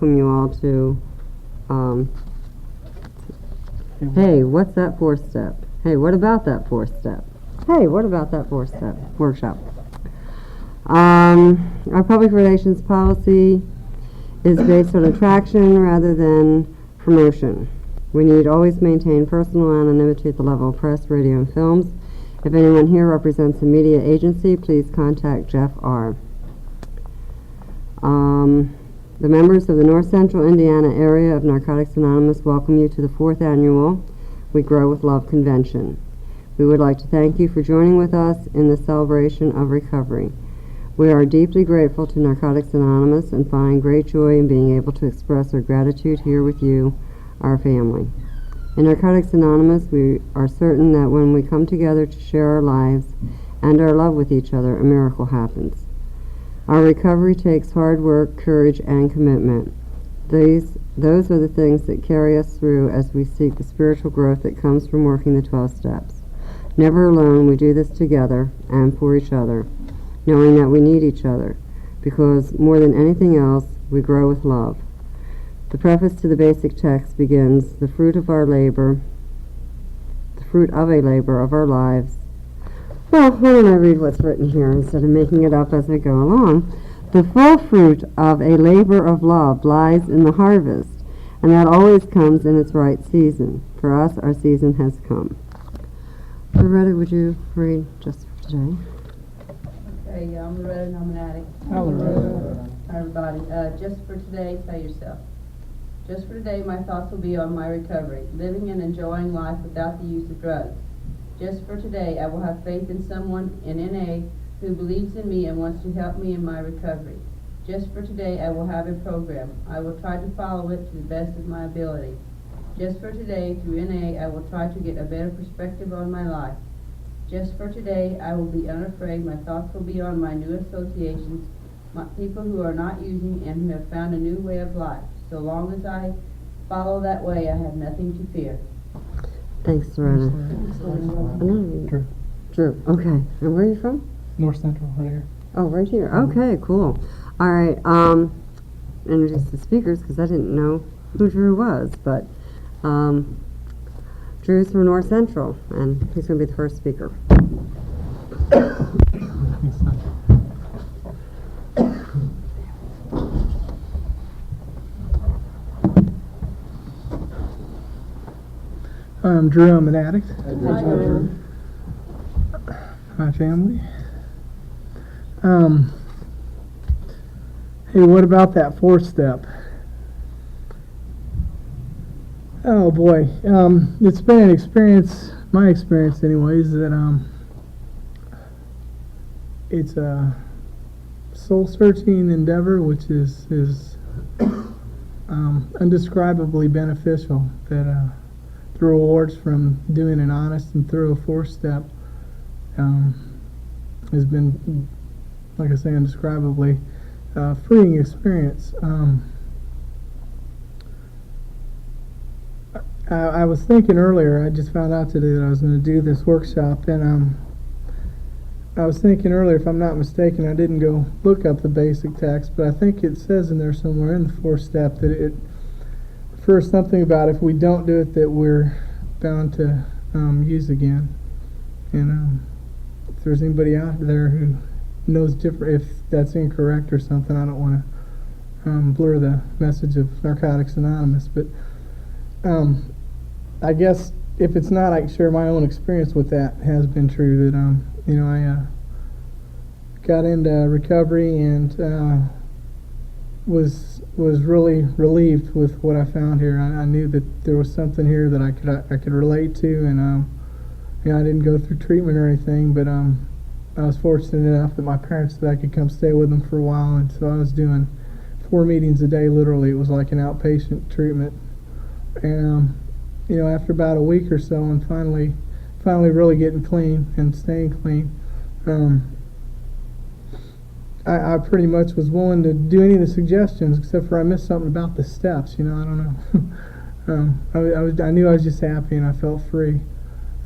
welcome you all to, hey, what's that fourth step? Hey, what about that fourth step? Hey, what about that fourth step workshop? Our public relations policy is based on attraction rather than promotion. We need always maintain personal anonymity at the level of press, radio, and films. If anyone here represents a media agency, please contact Jeff R. The members of the North Central Indiana area of Narcotics Anonymous welcome you to the 4th annual We Grow with Love convention. We would like to thank you for joining with us in the celebration of recovery. We are deeply grateful to Narcotics Anonymous and find great joy in being able to express our gratitude here with you, our family. In Narcotics Anonymous, we are certain that when we come together to share our lives and our love with each other, a miracle happens. Our recovery takes hard work, courage, and commitment. Those are the things that carry us through as we seek the spiritual growth that comes from working the 12 steps. Never alone, we do this together and for each other, knowing that we need each other, because more than anything else, we grow with love. The preface to the basic text begins, the fruit of a labor of our lives. Well, why don't I read what's written here instead of making it up as I go along? The full fruit of a labor of love lies in the harvest, and that always comes in its right season. For us, our season has come. Loretta, would you read just for today? Okay, I'm Loretta, and I'm an addict. Hello, Loretta. Hi, everybody. Just for today, tell yourself. Just for today, my thoughts will be on my recovery, living and enjoying life without the use of drugs. Just for today, I will have faith in someone in NA who believes in me and wants to help me in my recovery. Just for today, I will have a program. I will try to follow it to the best of my ability. Just for today, through NA, I will try to get a better perspective on my life. Just for today, I will be unafraid. My thoughts will be on my new associations, people who are not using and who have found a new way of life. So long as I follow that way, I have nothing to fear. Thanks, Loretta. Drew. Drew, okay. And where are you from? North Central, right here. Oh, right here. Okay, cool. All right, introduce the speakers because I didn't know who Drew was, but Drew's from North Central, and he's going to be the first speaker. I'm Drew, I'm an addict. Hi, Drew. My family. Hey, what about that 4th step? Oh boy, it's been an experience, my experience anyways, that it's a soul-searching endeavor which is undescribably beneficial, that the rewards from doing an honest and thorough 4th step has been, like I say, indescribably freeing experience. I was thinking earlier, I just found out today that I was going to do this workshop, and I was thinking earlier, if I'm not mistaken, I didn't go look up the basic text, but I think it says in there somewhere in the 4th step that it refers something about if we don't do it that we're bound to use again. And if there's anybody out there who knows different, if that's incorrect or something, I don't want to blur the message of Narcotics Anonymous, but I guess if it's not, I can share my own experience with that. It has been true that I got into recovery and was really relieved with what I found here. I knew that there was something here that I could relate to, and I didn't go through treatment or anything, but I was fortunate enough that my parents said I could come stay with them for a while, and so I was doing 4 meetings a day. Literally, it was like an outpatient treatment. And after about a week or so, and finally really getting clean and staying clean, I pretty much was willing to do any of the suggestions, except for I missed something about the steps. I don't know. I knew I was just happy and I felt free.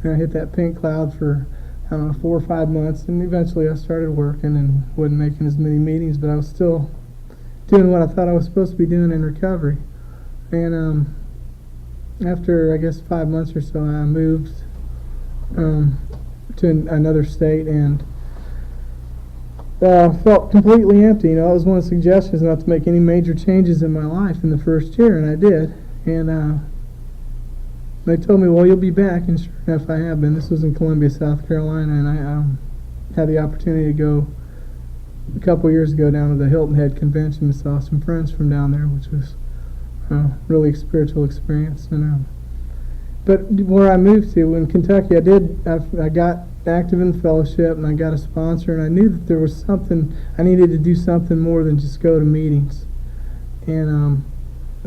And I hit that pink cloud for 4 or 5 months, and eventually I started working and wasn't making as many meetings, but I was still doing what I thought I was supposed to be doing in recovery. And after, I guess, 5 months or so, I moved to another state and felt completely empty. It was one of the suggestions not to make any major changes in my life in the first year, and I did. And they told me, well, you'll be back, and sure enough, I have been. This was in Columbia, South Carolina, and I had the opportunity to go a couple years ago down to the Hilton Head Convention and saw some friends from down there, which was really a spiritual experience. But where I moved to in Kentucky, I got active in the fellowship, and I got a sponsor, and I knew that there was something, I needed to do something more than just go to meetings. And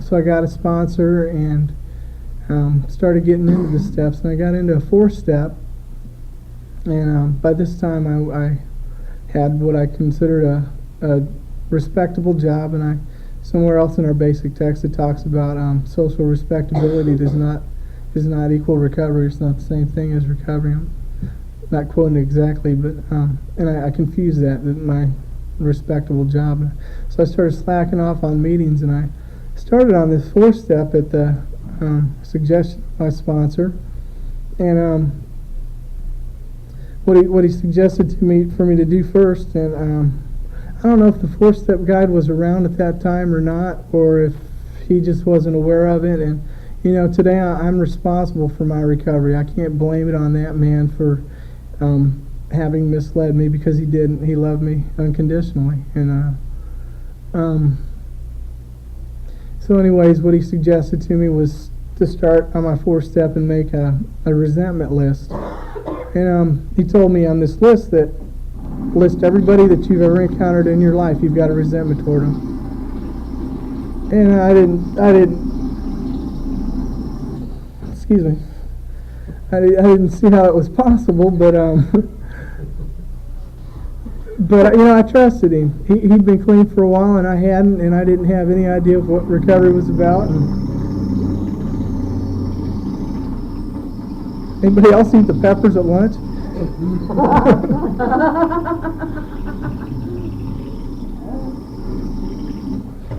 so I got a sponsor and started getting into the steps, and I got into a 4-step, and by this time I had what I considered a respectable job, and somewhere else in our basic text it talks about social respectability does not equal recovery. It's not the same thing as recovery. I'm not quoting it exactly, but and I confused that my respectable job. So I started slacking off on meetings, and I started on this 4-step at the suggestion of my sponsor, and what he suggested to me for me to do first, and I don't know if the 4-step guide was around at that time or not, or if he just wasn't aware of it. And today I'm responsible for my recovery. I can't blame it on that man for having misled me, because he didn't. He loved me unconditionally. And so anyways, what he suggested to me was to start on my 4-step and make a resentment list. And he told me on this list that list everybody that you've ever encountered in your life, you've got a resentment toward them. And I didn't excuse me, I didn't see how it was possible, but I trusted him. He'd been clean for a while, and I hadn't, and I didn't have any idea of what recovery was about. Anybody else eat the peppers at lunch?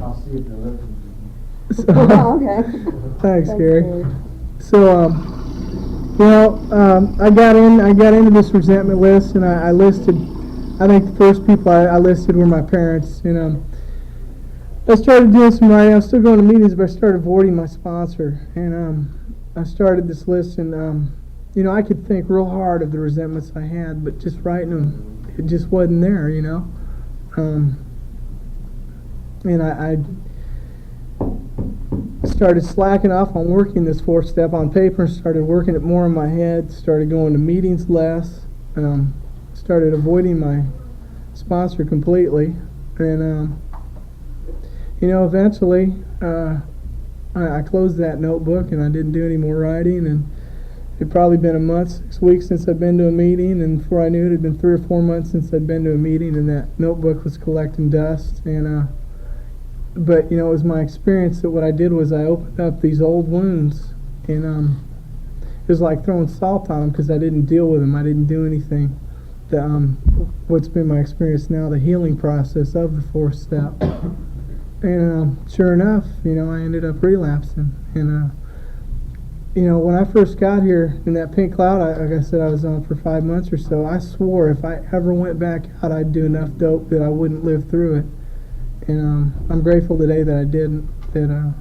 I'll see if they're listening. Okay. Thanks, Gary. So, I got into this resentment list, and I listed, I think the first people I listed were my parents. I started doing some writing. I was still going to meetings, but I started avoiding my sponsor. And I started this list, and I could think real hard of the resentments I had, but just writing them, it just wasn't there. And I started slacking off on working this 4-step on paper, and started working it more in my head, started going to meetings less, started avoiding my sponsor completely, and eventually I closed that notebook, and I didn't do any more writing, and it had probably been a month, 6 weeks since I'd been to a meeting, and before I knew it, it had been 3 or 4 months since I'd been to a meeting, and that notebook was collecting dust. And but it was my experience that what I did was I opened up these old wounds, and it was like throwing salt on them, because I didn't deal with them. I didn't do anything. What's been my experience now, the healing process of the 4th step. And sure enough, I ended up relapsing. And when I first got here in that pink cloud, like I said, I was on for 5 months or so. I swore if I ever went back out, I'd do enough dope that I wouldn't live through it. And I'm grateful today that I didn't. That I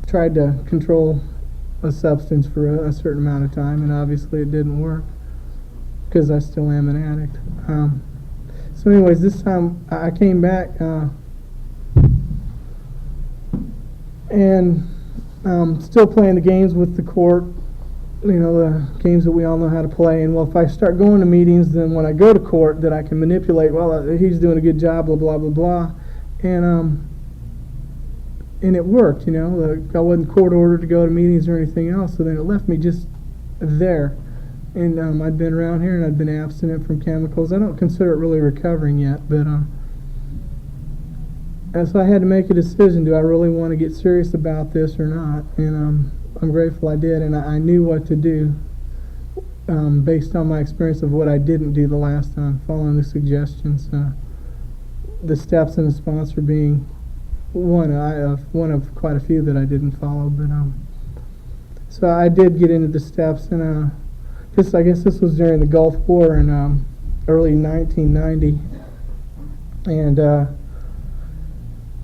tried to control a substance for a certain amount of time, and obviously it didn't work, because I still am an addict. So anyways, this time I came back, and still playing the games with the court, the games that we all know how to play. And if I start going to meetings, then when I go to court, that I can manipulate, he's doing a good job, blah, blah, blah, blah. And it worked, I wasn't court ordered to go to meetings or anything else, so then it left me just there. And I'd been around here, and I'd been abstinent from chemicals. I don't consider it really recovering yet, but and so I had to make a decision. Do I really want to get serious about this or not? And I'm grateful I did, and I knew what to do. based on my experience of what I didn't do the last time, following the suggestions, the steps and the sponsor being one of quite a few that I didn't follow. But so I did get into the steps, and I guess this was during the Gulf War in early 1990, and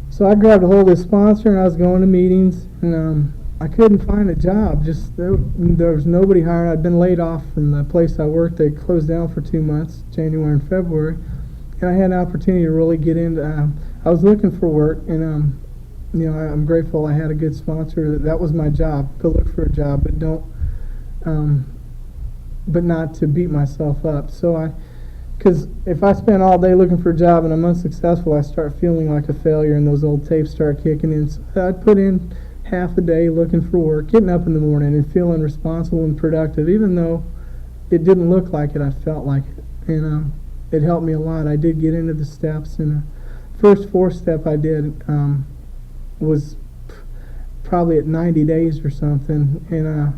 so I grabbed a hold of this sponsor, and I was going to meetings, and I couldn't find a job. Just there was nobody hiring. I'd been laid off from the place I worked. They closed down for 2 months, January and February, and I had an opportunity to really get into. I was looking for work, and I'm grateful I had a good sponsor. That was my job. Go look for a job, but but not to beat myself up. So because if I spend all day looking for a job and I'm unsuccessful, I start feeling like a failure, and those old tapes start kicking in. So I'd put in half a day looking for work, getting up in the morning and feeling responsible and productive, even though it didn't look like it. I felt like it, and it helped me a lot. I did get into the steps, and the first 4 step I did was probably at 90 days or something, and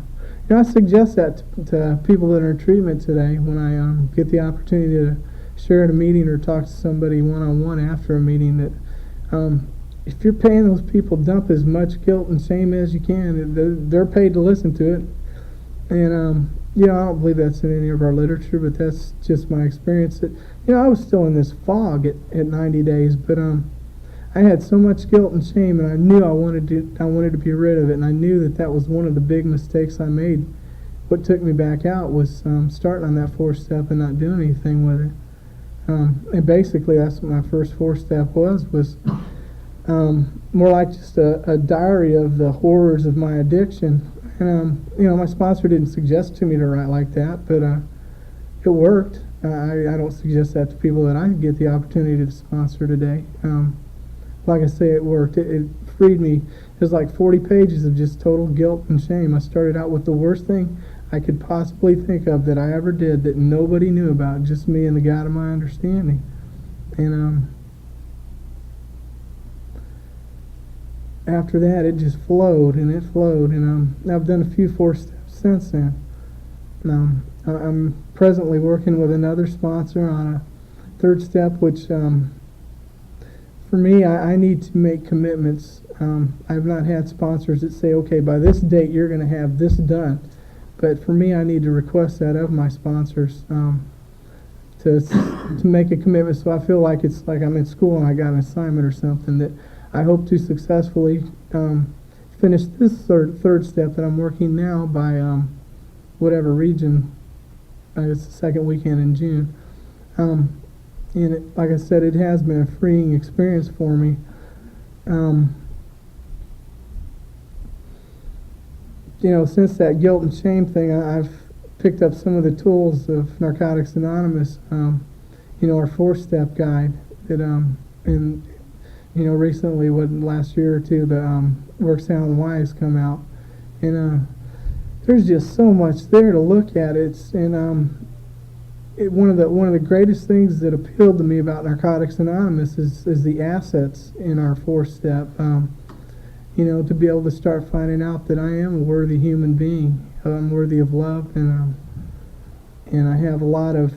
I suggest that to people that are in treatment today when I get the opportunity to share at a meeting or talk to somebody one-on-one after a meeting, that if you're paying those people, dump as much guilt and shame as you can. They're paid to listen to it, and I don't believe that's in any of our literature, but that's just my experience. That I was still in this fog at 90 days, but I had so much guilt and shame, and I knew I wanted to be rid of it, and I knew that was one of the big mistakes I made. What took me back out was starting on that 4th step and not doing anything with it. And basically, that's what my first 4th step was more like just a diary of the horrors of my addiction. And my sponsor didn't suggest to me to write like that, but it worked. I don't suggest that to people that I get the opportunity to sponsor today. Like I say, it worked. It freed me. It was like 40 pages of just total guilt and shame. I started out with the worst thing I could possibly think of that I ever did that nobody knew about, just me and the God of my understanding. And after that, it just flowed, and it flowed. And I've done a few 4 steps since then. I'm presently working with another sponsor on a 3rd step, which for me, I need to make commitments. I've not had sponsors that say, okay, by this date you're going to have this done. But for me, I need to request that of my sponsors to make a commitment, so I feel like it's like I'm in school and I got an assignment or something, that I hope to successfully finish this third step that I'm working now by whatever region. It's the 2nd weekend in June. And like I said, it has been a freeing experience for me. Since that guilt and shame thing, I've picked up some of the tools of Narcotics Anonymous. Our 4-step guide that, and recently, last year or two, the Work Sound Wise come out, and there's just so much there to look at. One of the greatest things that appealed to me about Narcotics Anonymous is the assets in our 4-step. To be able to start finding out that I am a worthy human being. I'm worthy of love, and I have a lot of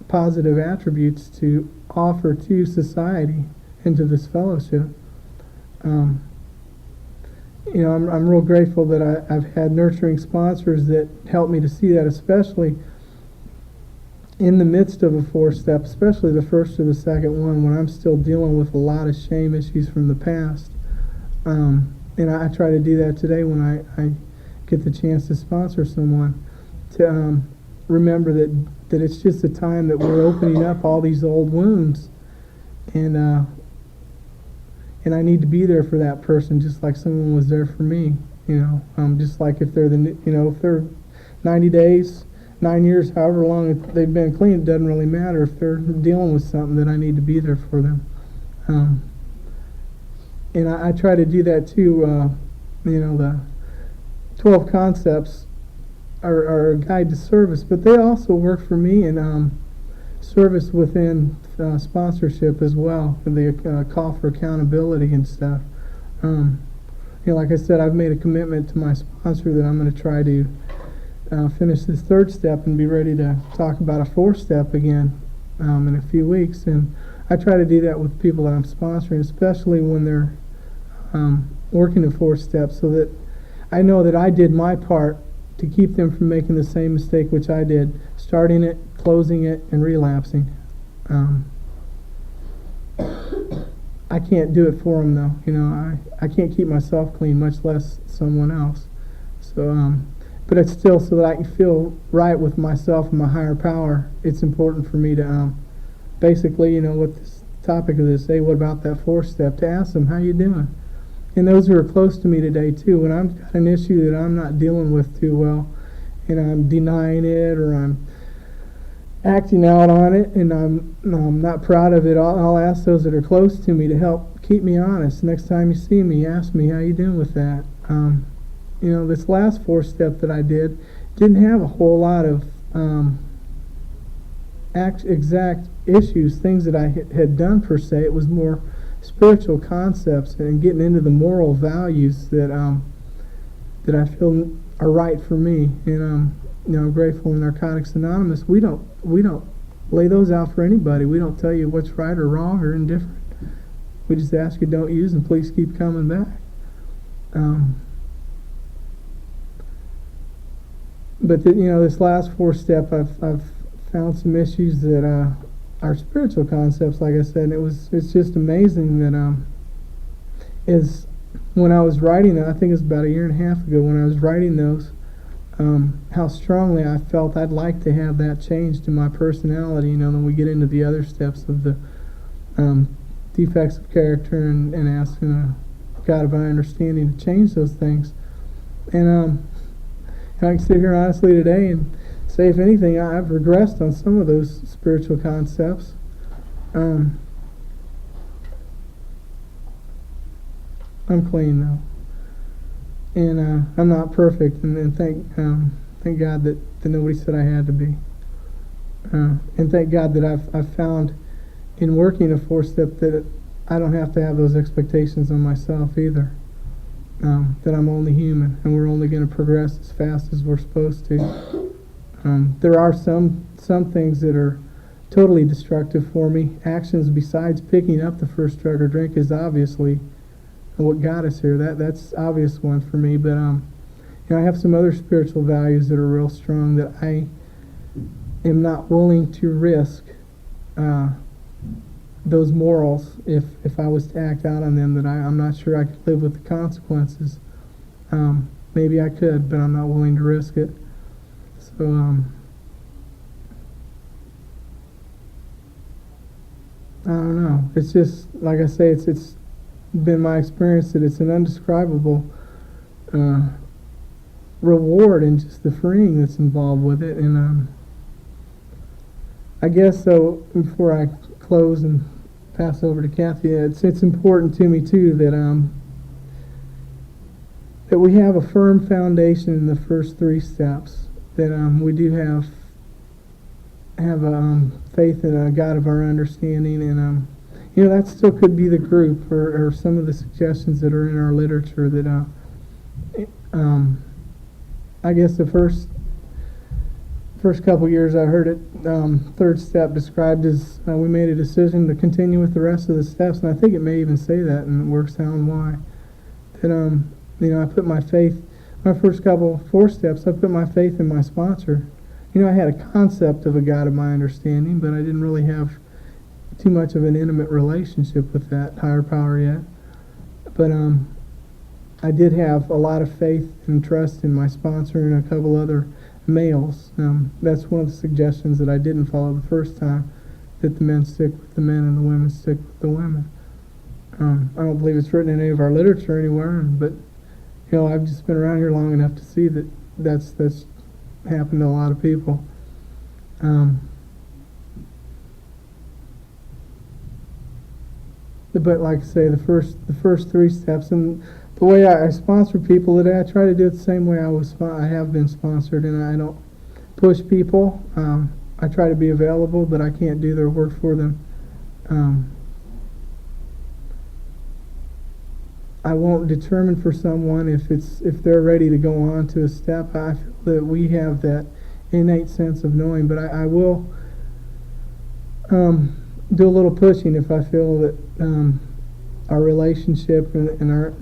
positive attributes to offer to society and to this fellowship. I'm real grateful that I've had nurturing sponsors that help me to see that, especially in the midst of a 4-step, especially the first or the second one, when I'm still dealing with a lot of shame issues from the past. And I try to do that today when I get the chance to sponsor someone, to remember that it's just a time that we're opening up all these old wounds, and I need to be there for that person, just like someone was there for me. Just like if they're if they're 90 days, 9 years, however long they've been clean, it doesn't really matter. If they're dealing with something, that I need to be there for them. And I try to do that too. The 12 concepts are a guide to service, but they also work for me in service within sponsorship as well. The call for accountability and stuff. Like I said, I've made a commitment to my sponsor that I'm going to try to finish this third step and be ready to talk about a fourth step again in a few weeks. And I try to do that with people that I'm sponsoring, especially when they're working the fourth step, so that I know that I did my part to keep them from making the same mistake which I did, starting it, closing it, and relapsing. I can't do it for them, though. You know, I can't keep myself clean, much less someone else. So, but it's still, so that I can feel right with myself and my higher power, it's important for me to basically, you know, what this topic of this, say, what about that fourth step, to ask them, how you doing? And those who are close to me today, too, when I've got an issue that I'm not dealing with too well, and I'm denying it, or I'm acting out on it, and I'm not proud of it, I'll ask those that are close to me to help keep me honest. Next time you see me, ask me, how you doing with that? You know, this last fourth step that I did didn't have a whole lot of exact issues, things that I had done per se. It was more spiritual concepts and getting into the moral values that that I feel are right for me. And you know, I'm grateful in Narcotics Anonymous, we don't lay those out for anybody. We don't tell you what's right or wrong or indifferent. We just ask you don't use, and please keep coming back. But you know, this last fourth step, I've found some issues that are spiritual concepts, like I said. And it's just amazing that is when I was writing that, I think it was about a year and a half ago when I was writing those, how strongly I felt I'd like to have that changed in my personality. You know, then we get into the other steps of the defects of character and asking a God of my understanding to change those things. And I can sit here honestly today and say, if anything, I've regressed on some of those spiritual concepts. I'm clean though, and I'm not perfect, and thank God that nobody said I had to be, and thank God that I've found in working a fourth step that I don't have to have those expectations on myself either. That I'm only human, and we're only going to progress as fast as we're supposed to. There are some things that are totally destructive for me. Actions besides picking up the first drug or drink is obviously what got us here. That's obvious one for me. But you know, I have some other spiritual values that are real strong that I am not willing to risk those morals if I was to act out on them, that I'm not sure I could live with the consequences. Maybe I could, but I'm not willing to risk it. So I don't know. It's just, like I say, it's been my experience that it's an undescribable reward and just the freeing that's involved with it. And I guess so. Before I close and pass over to Kathy, it's important to me too that we have a firm foundation in the first three steps. That we do have faith in a God of our understanding, and you know, that still could be the group or some of the suggestions that are in our literature. That I guess the first couple years I heard it, third step described as we made a decision to continue with the rest of the steps, and I think it may even say that in Work Sound Why. That you know, I put my faith. My first four steps, I put my faith in my sponsor. You know, I had a concept of a God of my understanding, but I didn't really have too much of an intimate relationship with that higher power yet. But I did have a lot of faith and trust in my sponsor and a couple other males. That's one of the suggestions that I didn't follow the first time, that the men stick with the men and the women stick with the women. I don't believe it's written in any of our literature anywhere, but you know, I've just been around here long enough to see that that's happened to a lot of people. But like I say, the first three steps, and the way I sponsor people today, I try to do it the same way I have been sponsored, and I don't push people. I try to be available, but I can't do their work for them. I won't determine for someone if they're ready to go on to a step. I feel that we have that innate sense of knowing. But I will do a little pushing if I feel that our relationship and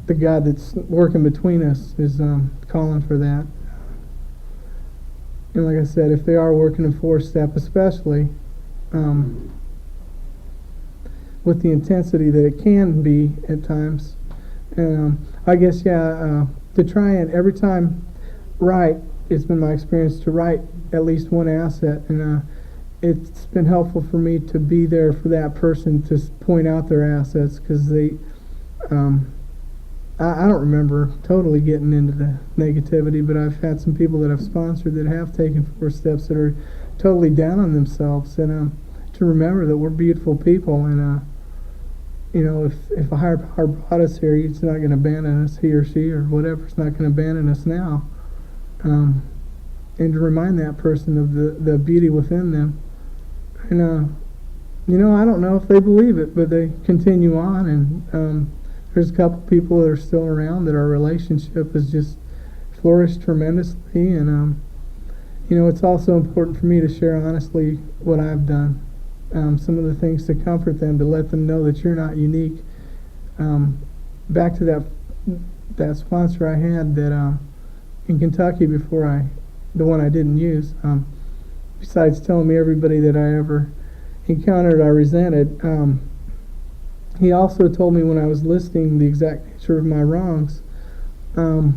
the God that's working between us is calling for that. And like I said, if they are working in four-step, especially with the intensity that it can be at times, and I guess to try and every time write, it's been my experience to write at least one asset, and it's been helpful for me to be there for that person to point out their assets, because they I don't remember totally getting into the negativity, but I've had some people that I've sponsored that have taken 4 steps that are totally down on themselves, and to remember that we're beautiful people, and if a higher power brought us here, it's not going to abandon us, he or she or whatever, it's not going to abandon us now, and to remind that person of the beauty within them, and I don't know if they believe it, but they continue on, and there's a couple people that are still around that our relationship has just flourished tremendously, and it's also important for me to share honestly what I've done, some of the things to comfort them, to let them know that you're not unique. Back to that sponsor I had that in Kentucky before the one I didn't use, besides telling me everybody that I ever encountered I resented, he also told me when I was listing the exact nature of my wrongs, that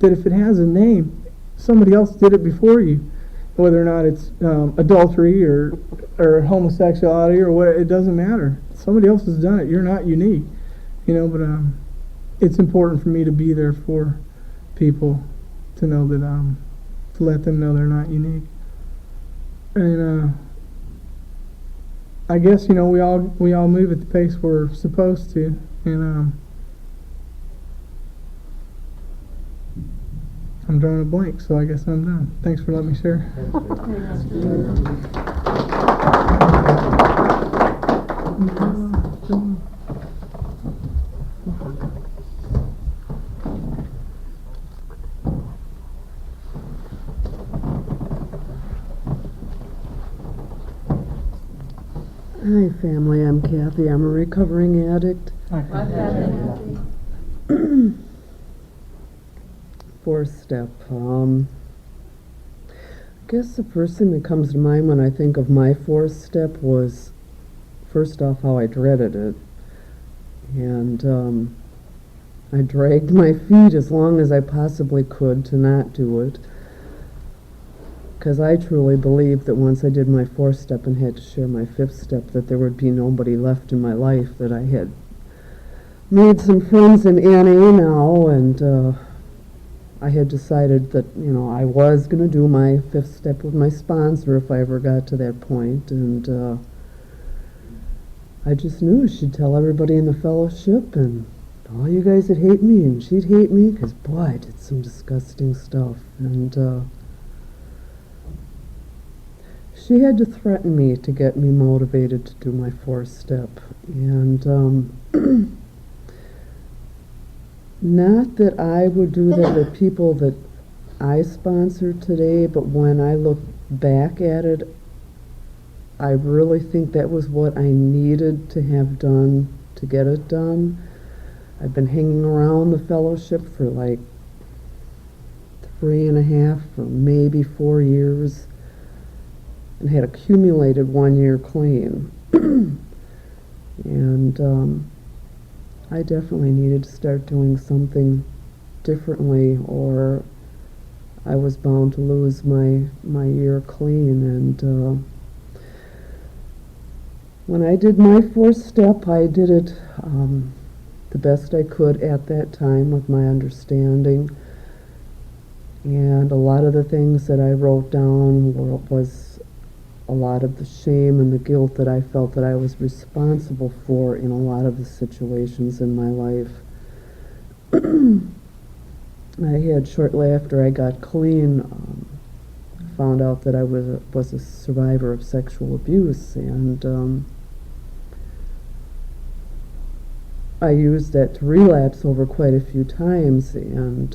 if it has a name, somebody else did it before you. Whether or not it's adultery or homosexuality or what, it doesn't matter. Somebody else has done it. You're not unique, but it's important for me to be there for people, to know that to let them know they're not unique. And I guess we all move at the pace we're supposed to, and I'm drawing a blank, so I guess I'm done. Thanks for letting me share. Hi family, I'm Kathy. I'm a recovering addict. Fourth step. I guess the first thing that comes to mind when I think of my fourth step was, first off, how I dreaded it. And I dragged my feet as long as I possibly could to not do it, because I truly believed that once I did my fourth step and had to share my fifth step, that there would be nobody left in my life, that I had made some friends in NA now, and I had decided that, I was going to do my fifth step with my sponsor if I ever got to that point, and I just knew she'd tell everybody in the fellowship, and all you guys would hate me, and she'd hate me, because, boy, I did some disgusting stuff, and she had to threaten me to get me motivated to do my fourth step, and not that I would do that with people that I sponsor today, but when I look back at it, I really think that was what I needed to have done to get it done. I've been hanging around the fellowship for like 3.5 or maybe 4 years, and had accumulated 1 year clean. And I definitely needed to start doing something differently, or I was bound to lose my year clean. And when I did my fourth step, I did it the best I could at that time with my understanding. And a lot of the things that I wrote down was a lot of the shame and the guilt that I felt that I was responsible for in a lot of the situations in my life. I had, shortly after I got clean, found out that I was a survivor of sexual abuse, and I used that to relapse over quite a few times, and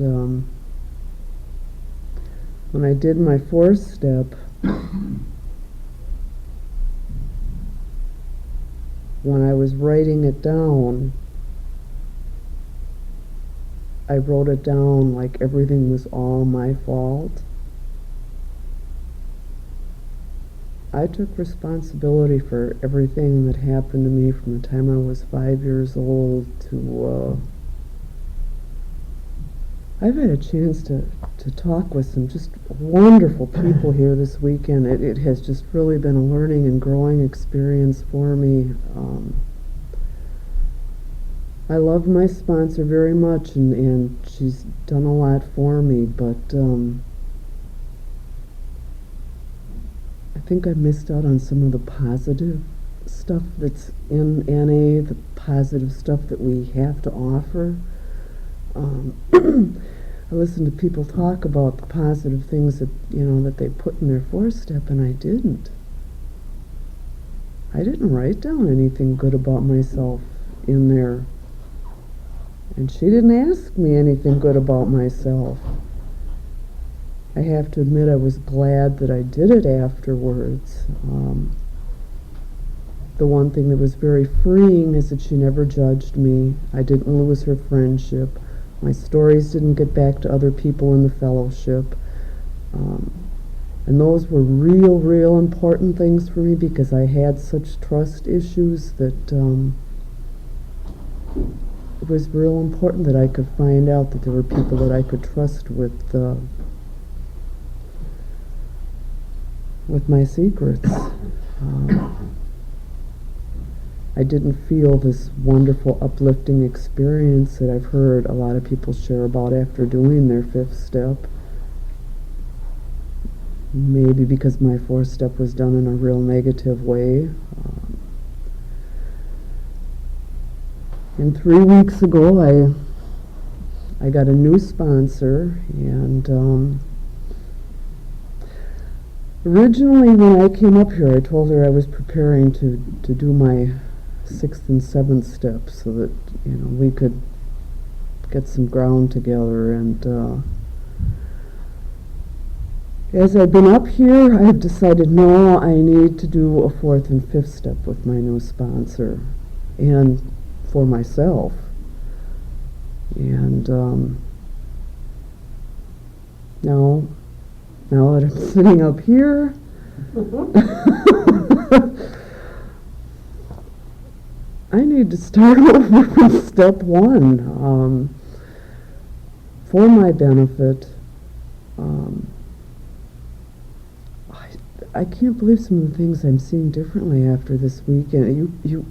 when I did my 4-step, when I was writing it down, I wrote it down like everything was all my fault. I took responsibility for everything that happened to me from the time I was 5 years old to, I've had a chance to talk with some just wonderful people here this weekend. It has just really been a learning and growing experience for me. I love my sponsor very much, and she's done a lot for me, but I think I missed out on some of the positive stuff that's in NA, the positive stuff that we have to offer. I listen to people talk about the positive things that, that they put in their 4-step, and I didn't. I didn't write down anything good about myself in there. And she didn't ask me anything good about myself. I have to admit I was glad that I did it afterwards. The one thing that was very freeing is that she never judged me. I didn't lose her friendship. My stories didn't get back to other people in the fellowship. And those were real important things for me, because I had such trust issues that it was real important that I could find out that there were people that I could trust with my secrets. I didn't feel this wonderful, uplifting experience that I've heard a lot of people share about after doing their 5th step. Maybe because my 4th step was done in a real negative way. And 3 weeks ago, I got a new sponsor, and originally when I came up here, I told her I was preparing to do my 6th and 7th steps so that we could get some ground together. And as I've been up here, I've decided no, I need to do a 4th and 5th step with my new sponsor and for myself. And now that I'm sitting up here, I need to start over from step 1 for my benefit. I can't believe some of the things I'm seeing differently after this weekend. You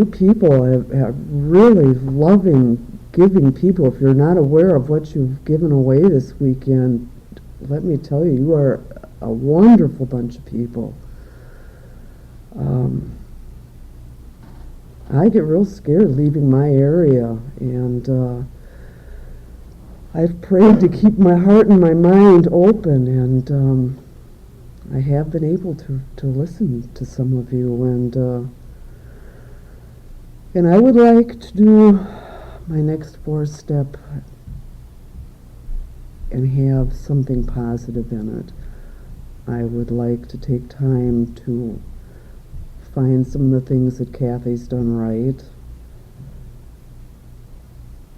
people have really loving, giving people. If you're not aware of what you've given away this weekend, let me tell you, you are a wonderful bunch of people. I get real scared leaving my area, and I've prayed to keep my heart and my mind open, and I have been able to listen to some of you, and I would like to do my next 4th step and have something positive in it. I would like to take time to find some of the things that Kathy's done right.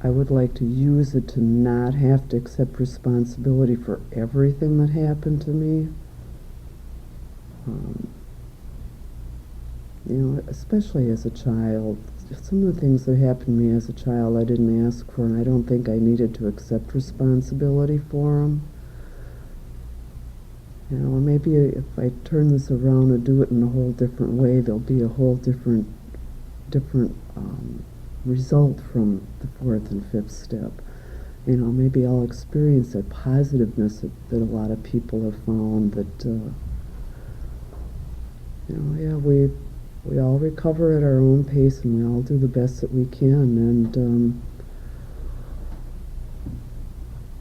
I would like to use it to not have to accept responsibility for everything that happened to me. Especially as a child. Some of the things that happened to me as a child I didn't ask for, and I don't think I needed to accept responsibility for them. Maybe if I turn this around and do it in a whole different way, there'll be a whole different result from the 4th and 5th step. Maybe I'll experience that positiveness that a lot of people have found, that we all recover at our own pace, and we all do the best that we can, and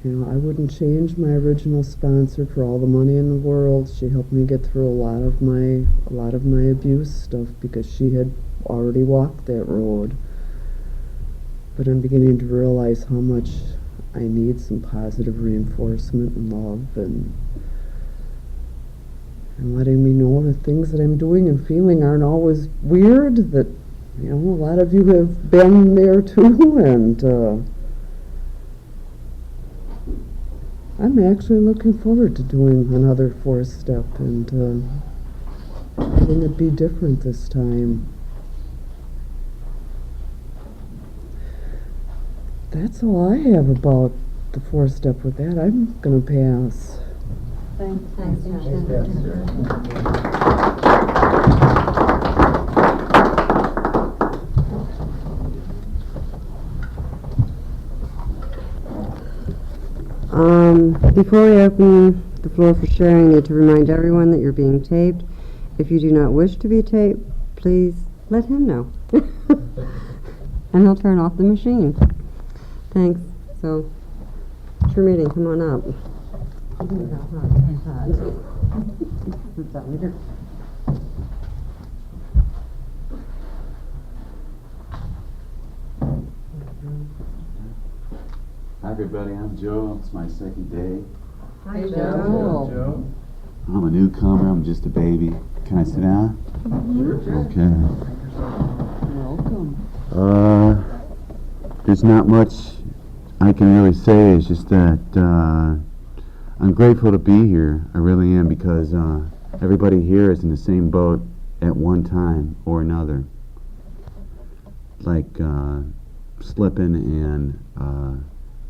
I wouldn't change my original sponsor for all the money in the world. She helped me get through a lot of my abuse stuff, because she had already walked that road. But I'm beginning to realize how much I need some positive reinforcement and love and letting me know the things that I'm doing and feeling aren't always weird, that, you know, a lot of you have been there too, and I'm actually looking forward to doing another 4-step and having it be different this time. That's all I have about the 4-step with that. I'm going to pass. Thanks. Before we open the floor for sharing, I need to remind everyone that you're being taped. If you do not wish to be taped, please let him know. And he'll turn off the machine. Thanks. So, true meeting, come on up. Hi everybody, I'm Joe. It's my second day. Hey, Joe. I'm a newcomer. I'm just a baby. Can I sit down? Okay. Welcome. There's not much I can really say. It's just that I'm grateful to be here. I really am, because everybody here is in the same boat at one time or another. Like slipping and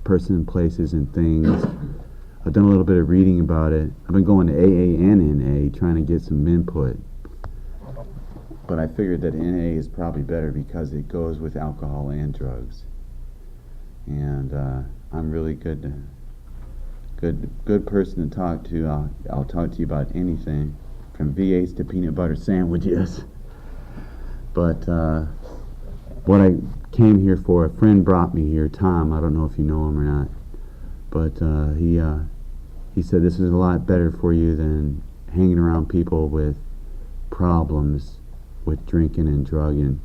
person, places, and things. I've done a little bit of reading about it. I've been going to AA and NA trying to get some input. But I figured that NA is probably better because it goes with alcohol and drugs. And I'm really good person to talk to. I'll talk to you about anything, from V8s to peanut butter sandwiches. But what I came here for, a friend brought me here, Tom. I don't know if you know him or not, but he said this is a lot better for you than hanging around people with problems with drinking and drugging,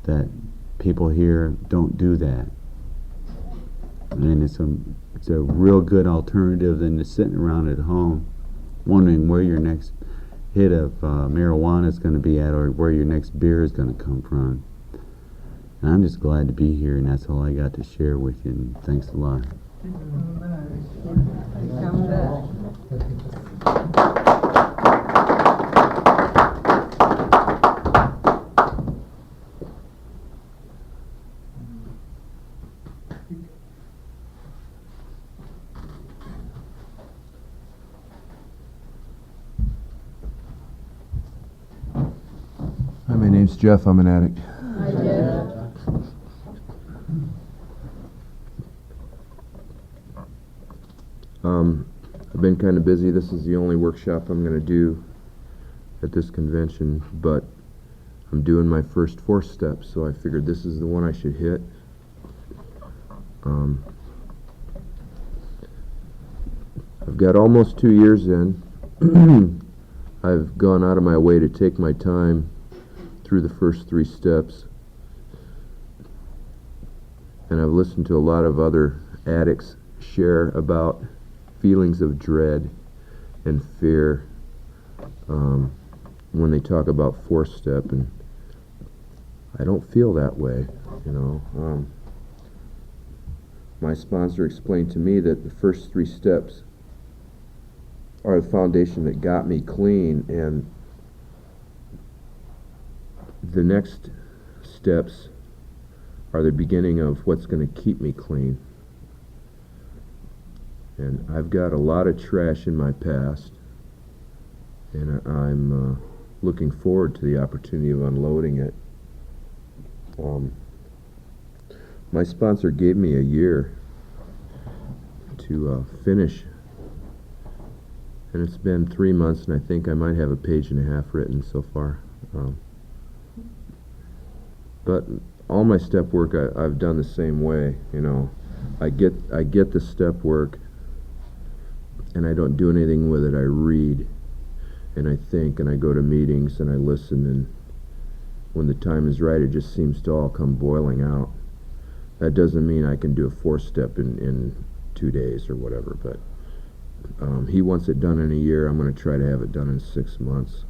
that people here don't do that. And it's a real good alternative than just sitting around at home wondering where your next hit of marijuana is going to be at, or where your next beer is going to come from. And I'm just glad to be here, and that's all I got to share with you, and thanks a lot. Hi, my name's Jeff. I'm an addict. Hi, Jeff. I've been kind of busy. This is the only workshop I'm going to do at this convention, but I'm doing my first 4-step, so I figured this is the one I should hit. I've got almost 2 years in. I've gone out of my way to take my time through the first 3 steps, and I've listened to a lot of other addicts share about feelings of dread and fear when they talk about 4-step, and I don't feel that way, you know. My sponsor explained to me that the first 3 steps are the foundation that got me clean, and the next steps are the beginning of what's going to keep me clean. And I've got a lot of trash in my past, and I'm looking forward to the opportunity of unloading it. My sponsor gave me a year to finish, and it's been 3 months, and I think I might have a page and a half written so far. But all my step work I've done the same way, you know. I get the step work, and I don't do anything with it. I read, and I think, and I go to meetings, and I listen, and when the time is right, it just seems to all come boiling out. That doesn't mean I can do a 4-step in 2 days or whatever, but he wants it done in a year. I'm going to try to have it done in 6 months.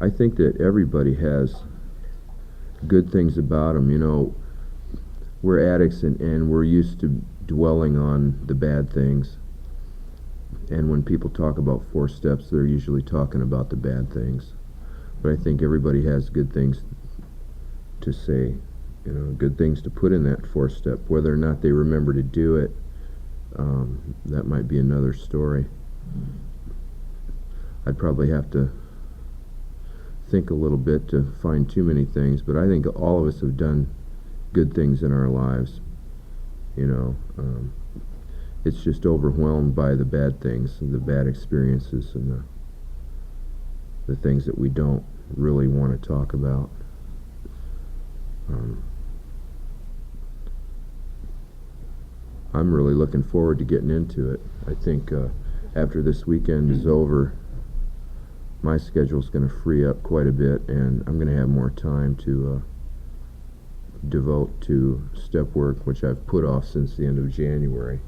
I think that everybody has good things about them. You know, we're addicts and we're used to dwelling on the bad things. And when people talk about 4 steps, they're usually talking about the bad things. But I think everybody has good things to say, you know, good things to put in that 4 step. Whether or not they remember to do it, that might be another story. I'd probably have to think a little bit to find too many things, but I think all of us have done good things in our lives. You know, it's just overwhelmed by the bad things and the bad experiences and the things that we don't really want to talk about. I'm really looking forward to getting into it. I think after this weekend is over, my schedule's going to free up quite a bit, and I'm going to have more time to devote to step work, which I've put off since the end of January.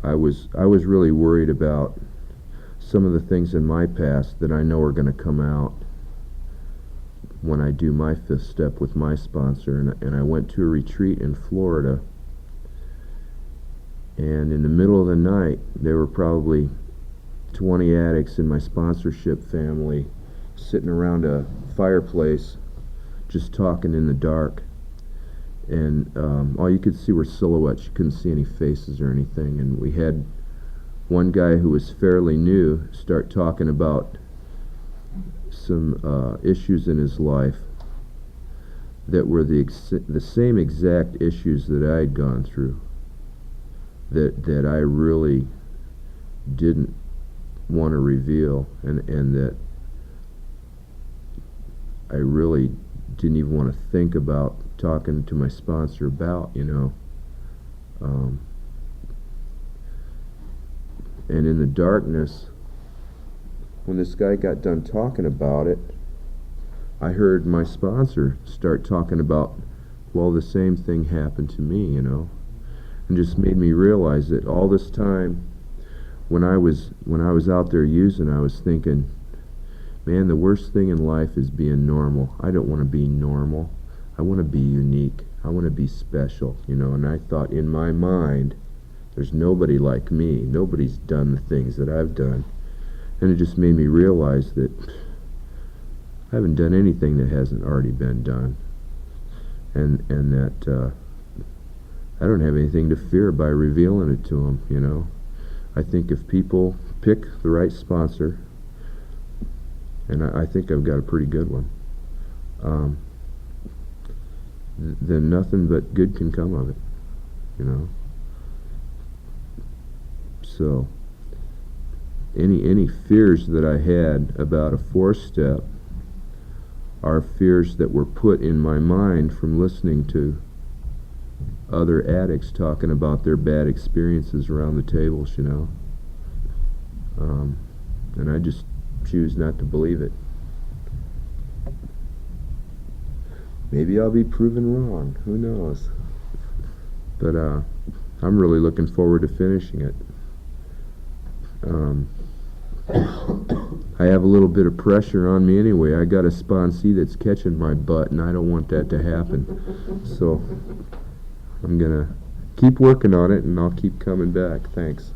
I was really worried about some of the things in my past that I know are going to come out when I do my 5th step with my sponsor, and I went to a retreat in Florida. And in the middle of the night, there were probably 20 addicts in my sponsorship family sitting around a fireplace just talking in the dark. And all you could see were silhouettes. You couldn't see any faces or anything. And we had one guy who was fairly new start talking about some issues in his life that were the same exact issues that I had gone through. That I really didn't want to reveal, and that I really didn't even want to think about talking to my sponsor about, you know. And in the darkness, when this guy got done talking about it, I heard my sponsor start talking about, well, the same thing happened to me, you know. And just made me realize that all this time when I was out there using, I was thinking, man, the worst thing in life is being normal. I don't want to be normal. I want to be unique. I want to be special, you know. And I thought in my mind, there's nobody like me. Nobody's done the things that I've done. And it just made me realize that I haven't done anything that hasn't already been done. And that I don't have anything to fear by revealing it to them, you know. I think if people pick the right sponsor, and I think I've got a pretty good one, then nothing but good can come of it, you know. So any fears that I had about a 4-step are fears that were put in my mind from listening to other addicts talking about their bad experiences around the tables, you know. And I just choose not to believe it. Maybe I'll be proven wrong, who knows. But I'm really looking forward to finishing it. I have a little bit of pressure on me anyway. I got a sponsee that's catching my butt, and I don't want that to happen. So I'm gonna keep working on it, and I'll keep coming back. Thanks.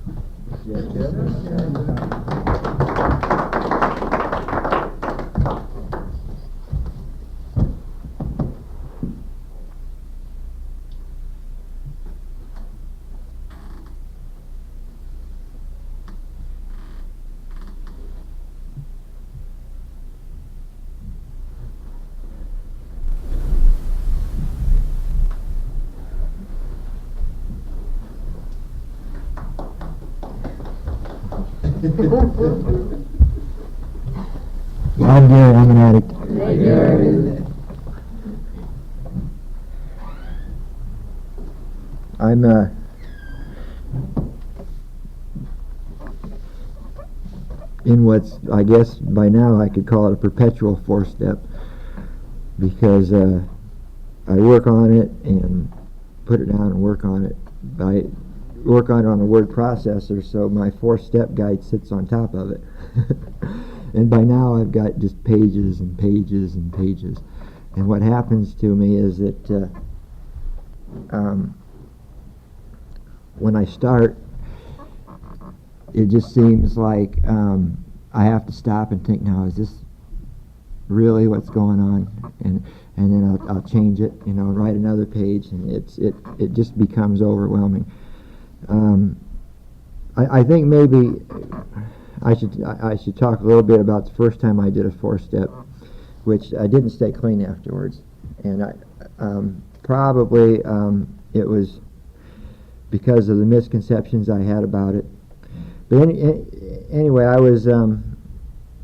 I'm Gary, I'm an addict. Hey, Gary. in what's, I guess by now I could call it a perpetual four-step, because I work on it and put it down and work on it. I work on it on a word processor, so my four-step guide sits on top of it. And by now I've got just pages and pages and pages. And what happens to me is that when I start, it just seems like I have to stop and think, now, is this really what's going on? And then I'll change it, and write another page, and it just becomes overwhelming. I think maybe I should talk a little bit about the first time I did a four-step, which I didn't stay clean afterwards, and probably it was because of the misconceptions I had about it. But anyway, I was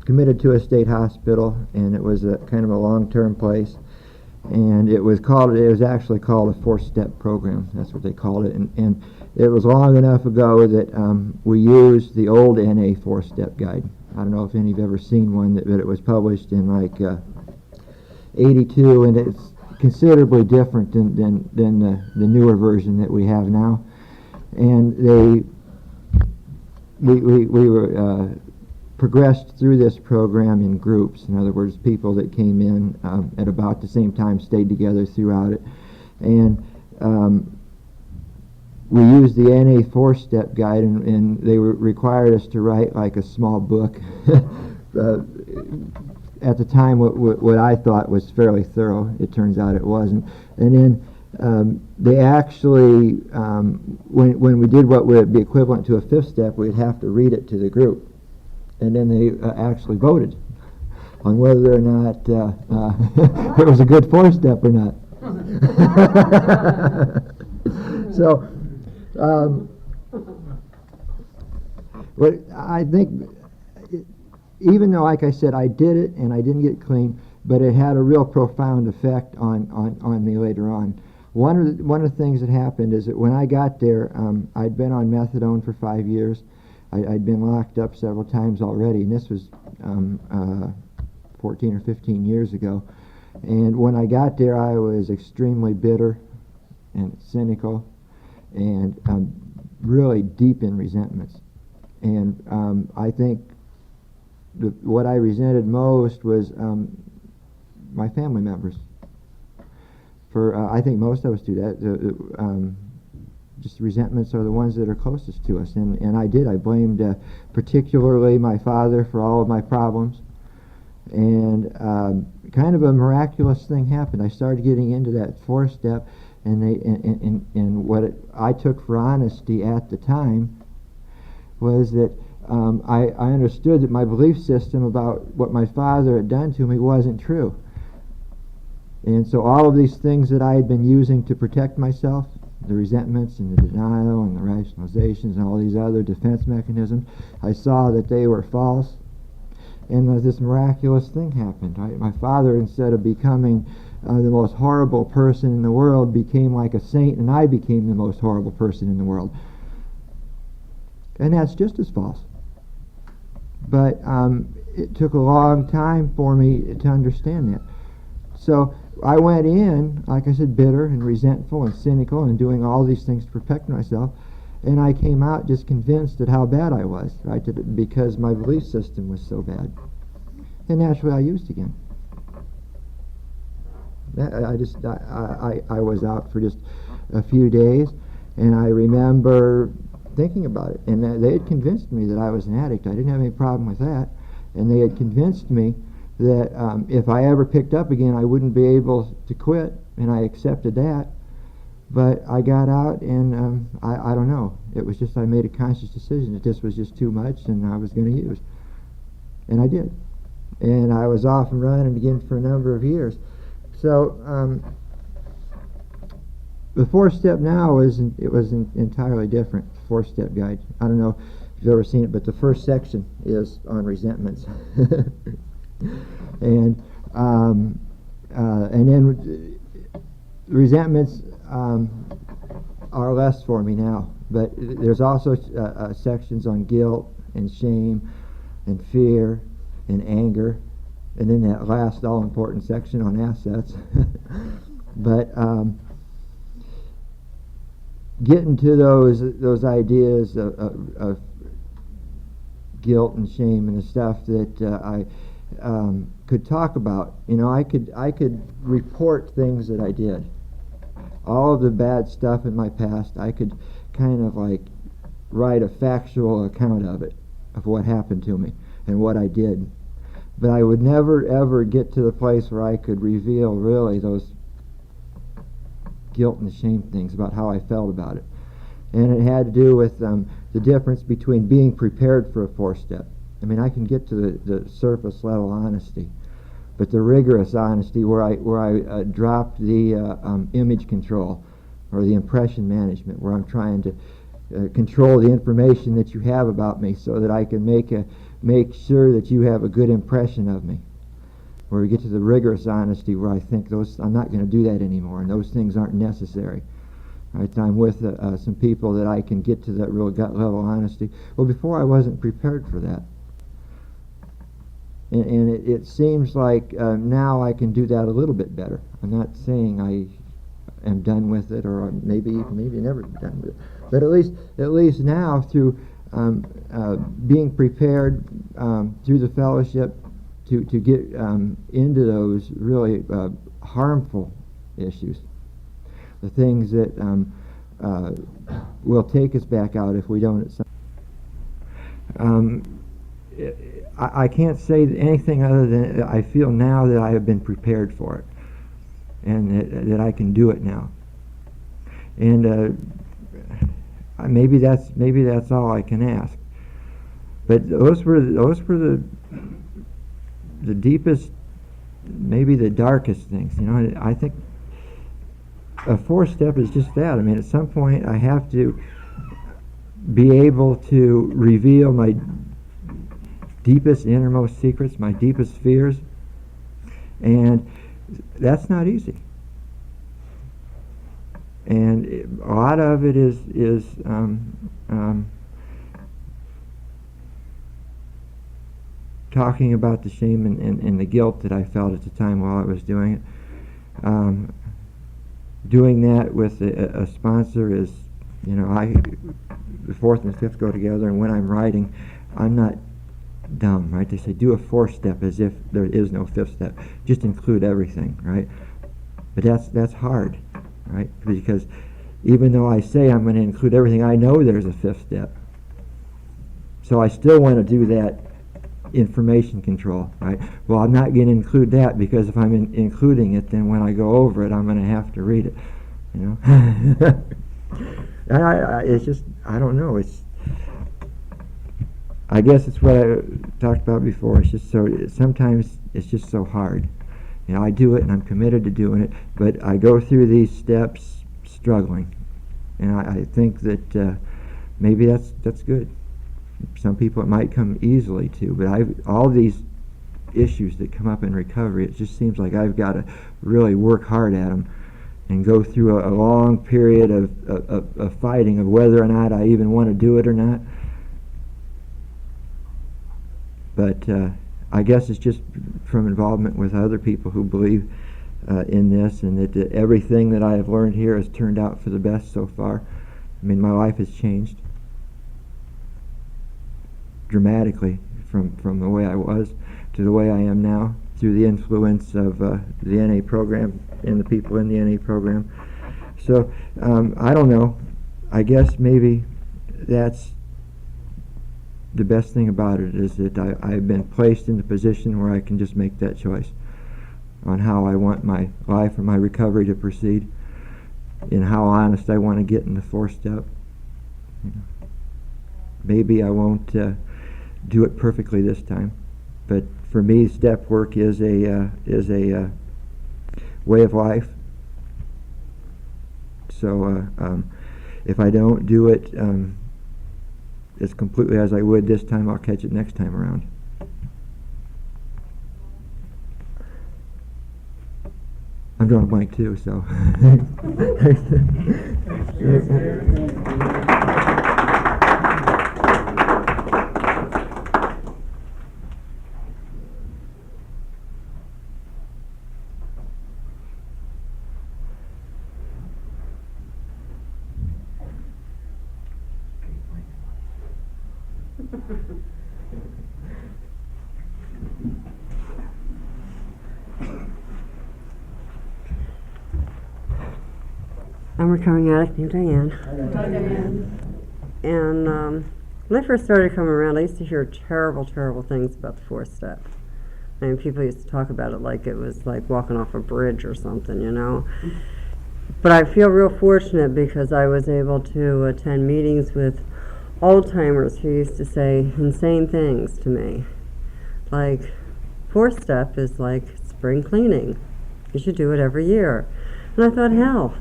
committed to a state hospital, and it was a kind of a long-term place, and it was actually called a four-step program. That's what they called it, and it was long enough ago that we used the old NA four-step guide. I don't know if any of you have ever seen one, but it was published in like 82, and it's considerably different than the newer version that we have now. And we were progressed through this program in groups. In other words, people that came in at about the same time stayed together throughout it. And we used the NA four-step guide, and they required us to write like a small book. At the time, what I thought was fairly thorough. It turns out it wasn't. And then they actually, when we did what would be equivalent to a fifth step, we'd have to read it to the group. And then they actually voted on whether or not it was a good four-step or not. So, but I think, even though, like I said, I did it and I didn't get clean, but it had a real profound effect on me later on. One of the things that happened is that when I got there, I'd been on methadone for 5 years. I'd been locked up several times already, and this was 14 or 15 years ago. And when I got there, I was extremely bitter and cynical and really deep in resentments. And I think what I resented most was my family members. I think most of us do that. Just resentments are the ones that are closest to us, and I did. I blamed particularly my father for all of my problems, and kind of a miraculous thing happened. I started getting into that four-step, and what I took for honesty at the time was that I understood that my belief system about what my father had done to me wasn't true. And so all of these things that I had been using to protect myself, the resentments and the denial and the rationalizations and all these other defense mechanisms, I saw that they were false. And this miraculous thing happened, right? My father, instead of becoming the most horrible person in the world, became like a saint, and I became the most horrible person in the world. And that's just as false. But it took a long time for me to understand that. So I went in, like I said, bitter and resentful and cynical and doing all these things to protect myself, and I came out just convinced at how bad I was, right? Because my belief system was so bad. And naturally I used again. I was out for just a few days, and I remember thinking about it, and they had convinced me that I was an addict. I didn't have any problem with that, and they had convinced me that if I ever picked up again, I wouldn't be able to quit, and I accepted that. But I got out, and I don't know. It was just I made a conscious decision that this was just too much, and I was going to use. And I did. And I was off and running again for a number of years. So the four-step now was entirely different. Four-step guide. I don't know if you've ever seen it, but the first section is on resentments. And then resentments are less for me now, but there's also sections on guilt and shame, and fear and anger, and then that last all-important section on assets. But getting to those ideas of guilt and shame and the stuff that I could talk about. You know, I could report things that I did. All of the bad stuff in my past, I could kind of like write a factual account of it, of what happened to me and what I did. But I would never ever get to the place where I could reveal really those guilt and shame things about how I felt about it. And it had to do with the difference between being prepared for a 4-step. I mean, I can get to the surface level honesty, but the rigorous honesty where I dropped the image control or the impression management, where I'm trying to control the information that you have about me so that I can make sure that you have a good impression of me. Where we get to the rigorous honesty where I think I'm not going to do that anymore, and those things aren't necessary. Right, I'm with some people that I can get to that real gut level honesty. Well, before I wasn't prepared for that. And it seems like now I can do that a little bit better. I'm not saying I am done with it, or maybe never done with it. But at least now, through being prepared through the fellowship to get into those really harmful issues, the things that will take us back out if we don't. I can't say anything other than I feel now that I have been prepared for it, and that I can do it now. And maybe that's all I can ask. But those were the deepest, maybe the darkest things. You know, I think a 4-step is just that. I mean, at some point I have to be able to reveal my deepest, innermost secrets, my deepest fears, and that's not easy. And a lot of it is talking about the shame and the guilt that I felt at the time while I was doing it. Doing that with a sponsor is, you know, the 4th and 5th go together, and when I'm writing, I'm not dumb, right? They say do a 4-step as if there is no 5th step. Just include everything, right? But that's hard, right? Because even though I say I'm going to include everything, I know there's a 5th step. So I still want to do that information control, right? Well, I'm not going to include that because if I'm including it, then when I go over it, I'm going to have to read it, you know? And it's just, I don't know, I guess it's what I talked about before. It's just sometimes it's just so hard. You know, I do it and I'm committed to doing it, but I go through these steps struggling. And I think that maybe that's good. Some people it might come easily to, but all these issues that come up in recovery, it just seems like I've got to really work hard at them and go through a long period of fighting of whether or not I even want to do it or not. But I guess it's just from involvement with other people who believe in this, and that everything that I have learned here has turned out for the best so far. I mean, my life has changed dramatically from the way I was to the way I am now through the influence of the NA program and the people in the NA program. So I don't know. I guess maybe that's the best thing about it, is that I've been placed in the position where I can just make that choice on how I want my life or my recovery to proceed, and how honest I want to get in the 4-step. You know, maybe I won't do it perfectly this time, but for me, step work is a way of life. So if I don't do it as completely as I would this time, I'll catch it next time around. I'm drawing a blank too, so. I'm a recovering addict named Diane. And when I first started coming around, I used to hear terrible, terrible things about the four-step. I mean, people used to talk about it like it was like walking off a bridge or something, you know. But I feel real fortunate because I was able to attend meetings with old-timers who used to say insane things to me. Like, four-step is like spring cleaning. You should do it every year. And I thought, hell,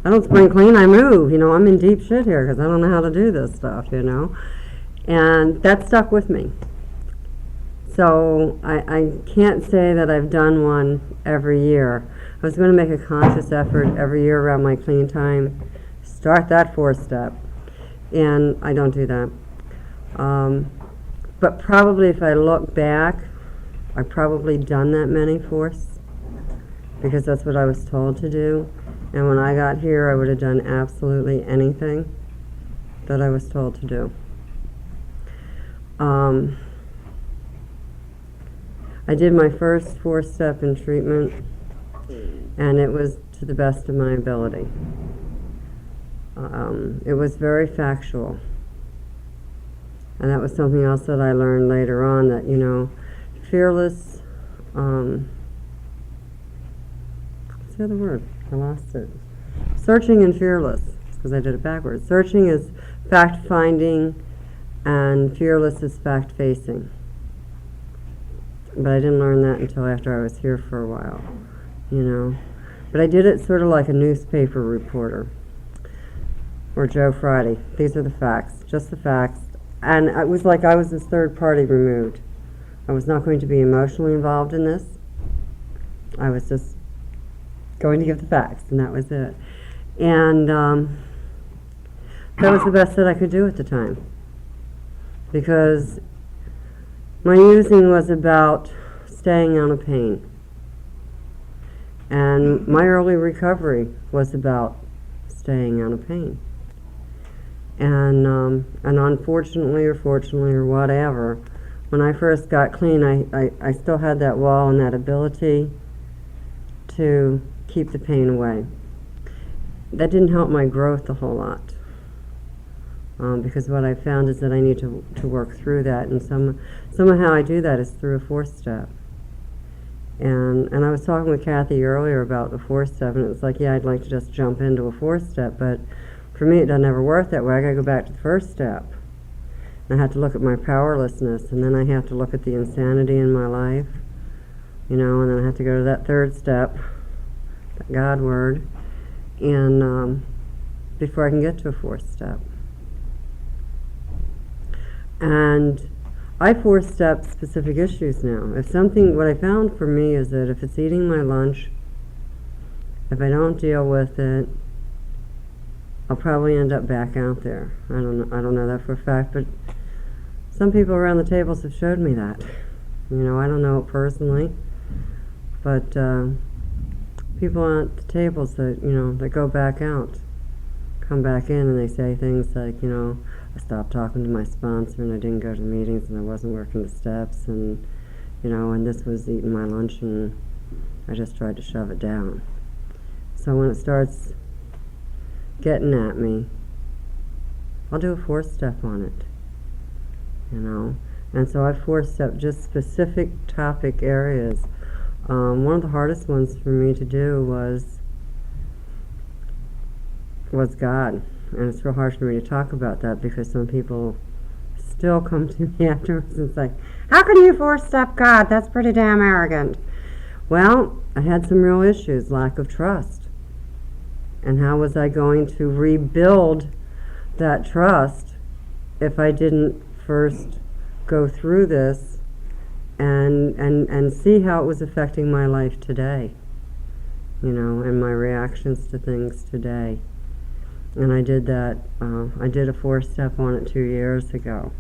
I don't spring clean, I move. You know, I'm in deep shit here because I don't know how to do this stuff, you know. And that stuck with me. So I can't say that I've done one every year. I was going to make a conscious effort every year around my clean time, start that four-step. And I don't do that. But probably if I look back, I've probably done that many fourths because that's what I was told to do. And when I got here, I would have done absolutely anything that I was told to do. I did my first four-step in treatment, and it was to the best of my ability. It was very factual. And that was something else that I learned later on, that, you know, fearless, what's the other word? I lost it. Searching and fearless, because I did it backwards. Searching is fact-finding, and fearless is fact-facing. But I didn't learn that until after I was here for a while, you know. But I did it sort of like a newspaper reporter, or Joe Friday. These are the facts, just the facts. And it was like I was this third party removed. I was not going to be emotionally involved in this. I was just going to give the facts, and that was it. And that was the best that I could do at the time, because my using was about staying out of pain. And my early recovery was about staying out of pain. And unfortunately or fortunately or whatever, when I first got clean, I still had that wall and that ability to keep the pain away. That didn't help my growth a whole lot. Because what I found is that I need to work through that, and somehow I do that is through a four-step. And I was talking with Kathy earlier about the four-step, and it was like, yeah, I'd like to just jump into a four-step, but for me it doesn't ever work that way. I gotta go back to the first step. And I have to look at my powerlessness, and then I have to look at the insanity in my life, you know, and then I have to go to that third step, that God word, and before I can get to a fourth step. And I four-step specific issues now. If something, what I found for me is that if it's eating my lunch, if I don't deal with it, I'll probably end up back out there. I don't know that for a fact, but some people around the tables have showed me that. You know, I don't know it personally, but people at the tables that, you know, that go back out, come back in and they say things like, you know, I stopped talking to my sponsor and I didn't go to meetings and I wasn't working the steps, and, you know, and this was eating my lunch and I just tried to shove it down. So when it starts getting at me, I'll do a four-step on it, you know. And so I four-step just specific topic areas. One of the hardest ones for me to do was God. And it's real hard for me to talk about that because some people still come to me afterwards and say, how can you four-step God? That's pretty damn arrogant. Well, I had some real issues, lack of trust. And how was I going to rebuild that trust if I didn't first go through this and see how it was affecting my life today, you know, and my reactions to things today. And I did that, I did a four-step on it 2 years ago.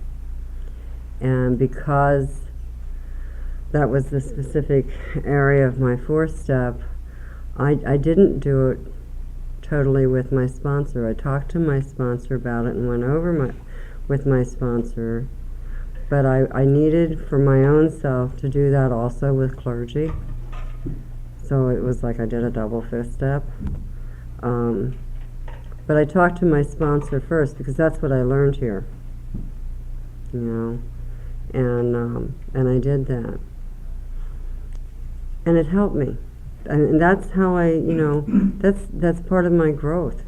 And because that was the specific area of my four-step, I didn't do it totally with my sponsor. I talked to my sponsor about it and went over with my sponsor But I needed for my own self to do that also with clergy. So it was like I did a double fifth step. But I talked to my sponsor first because that's what I learned here. You know, and I did that. And it helped me. And that's how that's part of my growth.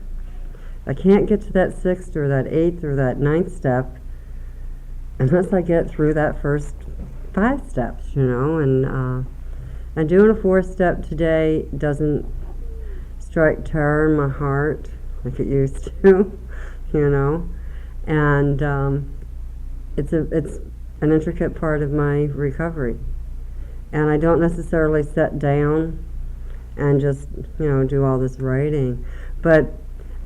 I can't get to that sixth or that eighth or that ninth step unless I get through that first 5 steps, and doing a 4th step today doesn't strike terror in my heart like it used to, and it's an intricate part of my recovery. And I don't necessarily sit down and just, do all this writing. But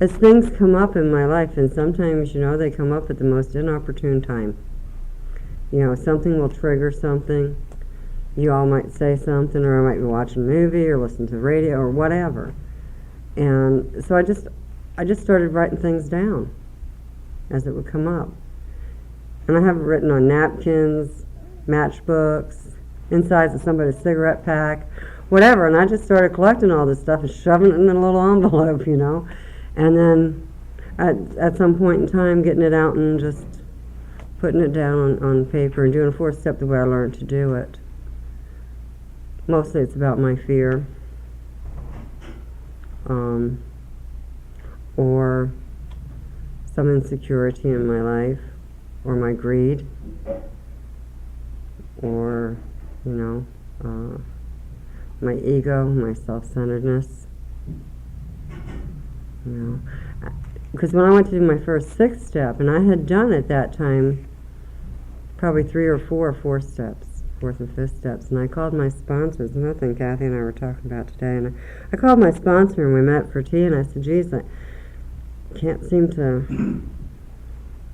as things come up in my life, and sometimes, they come up at the most inopportune time. Something will trigger something. You all might say something, or I might be watching a movie, or listening to the radio, or whatever. And so I just started writing things down as it would come up. And I have it written on napkins, matchbooks, insides of somebody's cigarette pack, whatever. And I just started collecting all this stuff and shoving it in a little envelope, And then at some point in time, getting it out and just putting it down on paper and doing a 4th step the way I learned to do it. Mostly it's about my fear. Or some insecurity in my life, or my greed, or, my ego, my self-centeredness. Because when I went to do my first 6th step, and I had done at that time probably 3 or 4 4th steps, 4th and 5th steps, and I called my sponsors, and that's what Kathy and I were talking about today, and I called my sponsor and we met for tea, and I said, geez, I can't seem to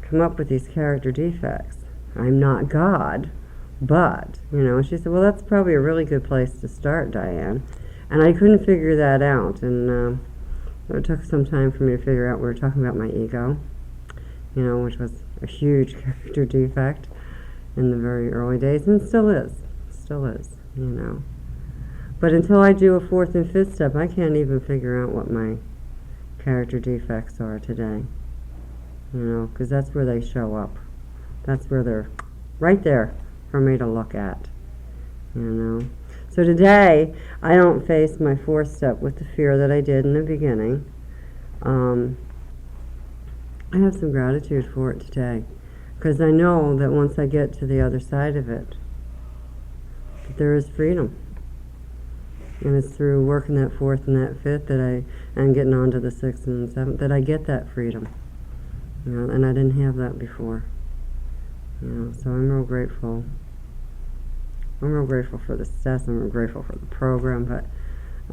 come up with these character defects. I'm not God, but, she said, well, that's probably a really good place to start, Diane. And I couldn't figure that out, and it took some time for me to figure out. We were talking about my ego, which was a huge character defect in the very early days, and still is, But until I do a 4th and 5th step, I can't even figure out what my character defects are today, because that's where they show up. That's where they're right there for me to look at, So today, I don't face my 4th step with the fear that I did in the beginning. I have some gratitude for it today, because I know that once I get to the other side of it, that there is freedom. And it's through working that 4th and that 5th and getting on to the 6th and 7th, that I get that freedom. And I didn't have that before. So I'm real grateful. I'm real grateful for the steps, I'm real grateful for the program, but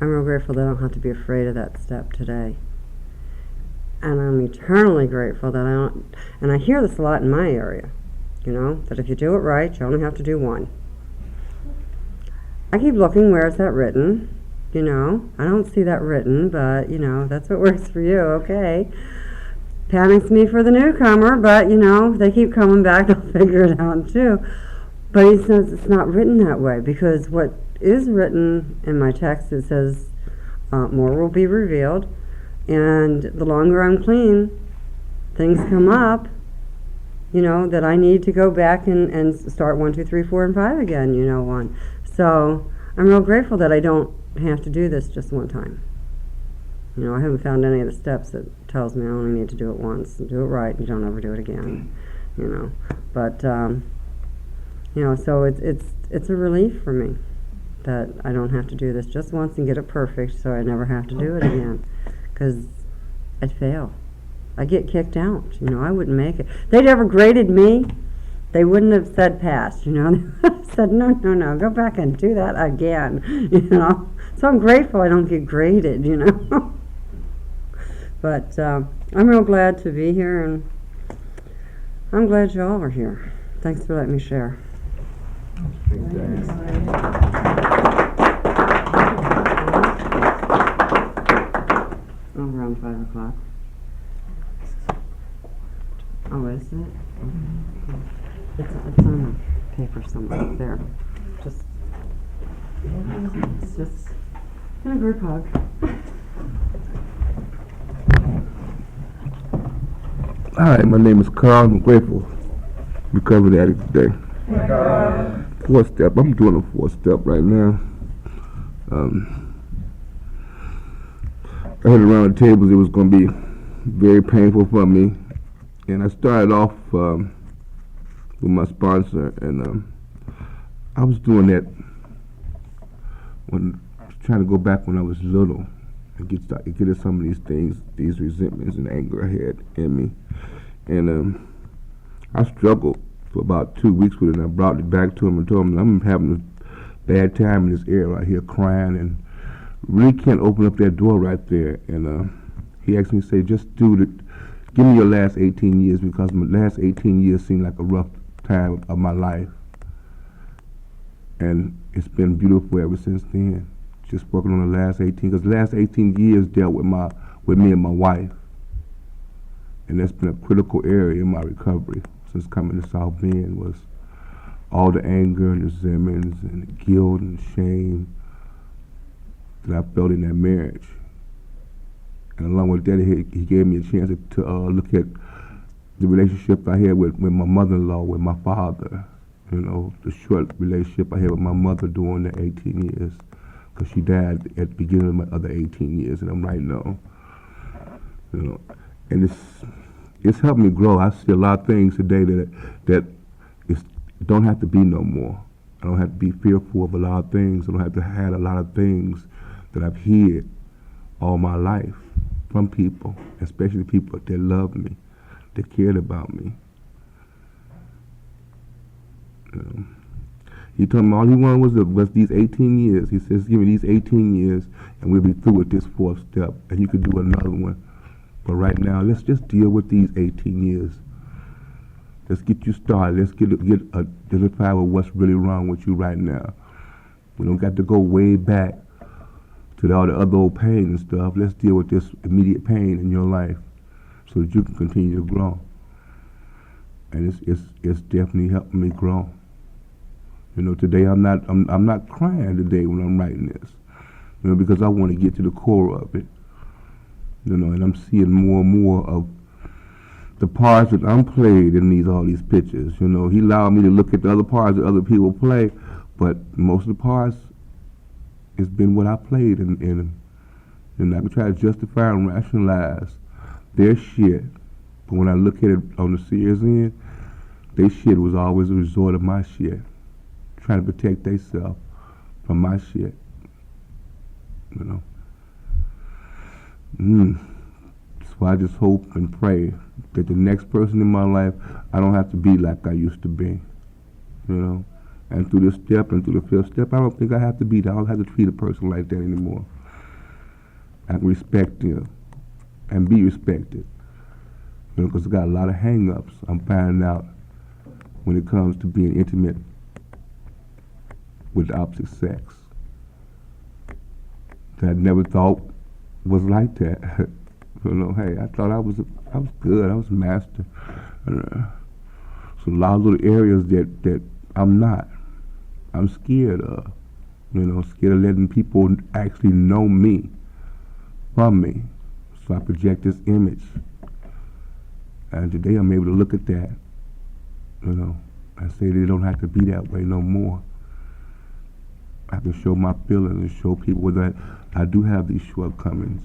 I'm real grateful that I don't have to be afraid of that step today. And I'm eternally grateful that I don't, and I hear this a lot in my area, that if you do it right, you only have to do 1. I keep looking, where is that written? I don't see that written, but, that's what works for you, okay. Panics me for the newcomer, but, they keep coming back, they'll figure it out too. But he says it's not written that way, because what is written in my text, it says, more will be revealed, and the longer I'm clean, things come up, that I need to go back and start 1, 2, 3, 4, and 5 again, 1. So I'm real grateful that I don't have to do this just 1 time. I haven't found any of the steps that tells me I only need to do it once, and do it right, and don't ever do it again, But, so it's a relief for me that I don't have to do this just once and get it perfect, so I never have to do it again, because I'd fail. I'd get kicked out, I wouldn't make it. If they'd ever graded me, they wouldn't have said pass, They said, no, go back and do that again, So I'm grateful I don't get graded, But I'm real glad to be here, and I'm glad y'all are here. Thanks for letting me share. Around 5 o'clock. Oh, is it? Okay. It's on the paper somewhere up there. It's just in a group hug. Hi, my name is Carl. I'm grateful. Recovered addict today. Four-step. I'm doing a four-step right now. I heard around the tables it was going to be very painful for me. And I started off with my sponsor, and I was doing that when trying to go back when I was little and get at some of these things, these resentments and anger I had in me. And I struggled for about 2 weeks with it, and I brought it back to him and told him I'm having a bad time in this area right here, crying, and really can't open up that door right there. And he asked me to say, just do it. Give me your last 18 years, because my last 18 years seemed like a rough time of my life. And it's been beautiful ever since then. Just working on the last 18, because the last 18 years dealt with me and my wife. And that's been a critical area in my recovery since coming to South Bend, was all the anger and resentments and the guilt and shame that I felt in that marriage. And along with that, he gave me a chance to look at the relationship I had with my mother-in-law, with my father. You know, the short relationship I had with my mother during the 18 years, because she died at the beginning of my other 18 years, and I'm writing on. You know, and it's helped me grow. I see a lot of things today that don't have to be no more. I don't have to be fearful of a lot of things. I don't have to hide a lot of things that I've hid all my life from people, especially people that loved me, that cared about me. He told me all he wanted was these 18 years. He says, give me these 18 years and we'll be through with this fourth step, and you could do another one. But right now, let's just deal with these 18 years. Let's get you started. Let's get identify with what's really wrong with you right now. We don't got to go way back to all the other old pain and stuff. Let's deal with this immediate pain in your life so that you can continue to grow. And it's definitely helping me grow. You know, today I'm not crying today when I'm writing this, you know, because I want to get to the core of it. You know, and I'm seeing more and more of the parts that I'm played in all these pictures. You know, he allowed me to look at the other parts that other people play, but most of the parts, it's been what I played in them. And I can try to justify and rationalize their shit, but when I look at it on the serious end, their shit was always a result of my shit, trying to protect themselves from my shit. You know. So I just hope and pray that the next person in my life, I don't have to be like I used to be. You know. And through this step and through the fifth step, I don't think I have to be that. I don't have to treat a person like that anymore. I can respect them and be respected. You know, because I got a lot of hang-ups I'm finding out when it comes to being intimate with the opposite sex that I never thought was like that. You know, hey, I thought I was good. I was a master. So a lot of little areas that I'm not. I'm scared of. You know, scared of letting people actually know me from me. So I project this image. And today I'm able to look at that, you know, and say they don't have to be that way no more. I can show my feelings and show people that I do have these shortcomings.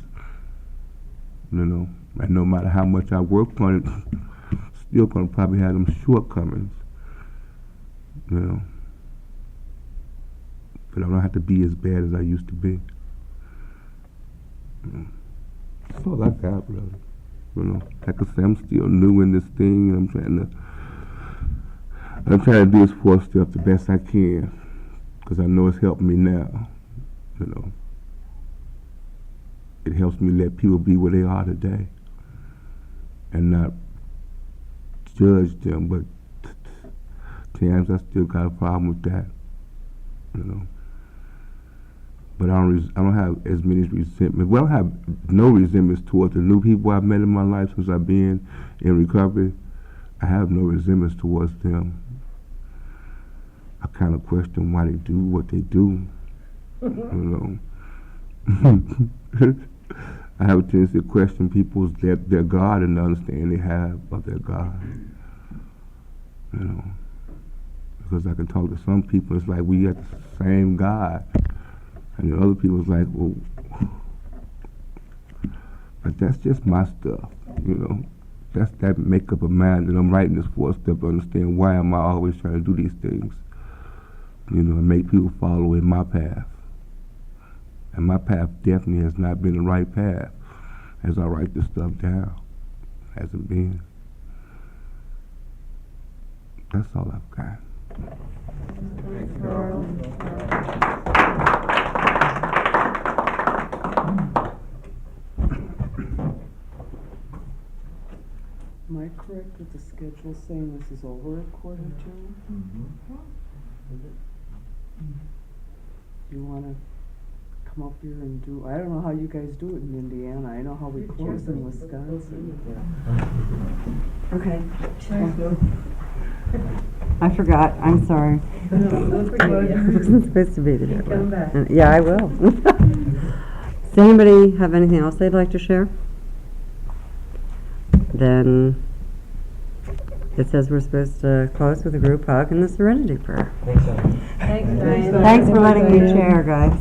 You know, and no matter how much I work on it, still gonna probably have them shortcomings. You know. But I don't have to be as bad as I used to be. You know. That's all I got, brother. You know, like I said, I'm still new in this thing, and I'm trying to do this fourth step the best I can, because I know it's helping me now. You know, it helps me let people be where they are today, and not judge them. But times I still got a problem with that. You know. But I don't have as many resentments. Well, I have no resentments towards the new people I've met in my life since I've been in recovery. I have no resentments towards them. I kind of question why they do what they do. You know, I have a tendency to question people's their God and the understanding they have of their God. You know, because I can talk to some people, it's like we got the same God, and the other people, it's like, well, but that's just my stuff. You know, that's that makeup of mind that I'm writing this 4-step to understand why am I always trying to do these things. You know, and make people follow in my path. And my path definitely has not been the right path as I write this stuff down. Hasn't been. That's all I've got. Am I correct with the schedule saying this is over at 1:45? You want to come up here and do, I don't know how you guys do it in Indiana. I know how we close in Wisconsin. Okay. I forgot. I'm sorry. I wasn't supposed to be there. Come back. Yeah, I will. Does anybody have anything else they'd like to share? Then it says we're supposed to close with a group hug and the Serenity Prayer. Thanks, Diane. Thanks for letting me share, guys.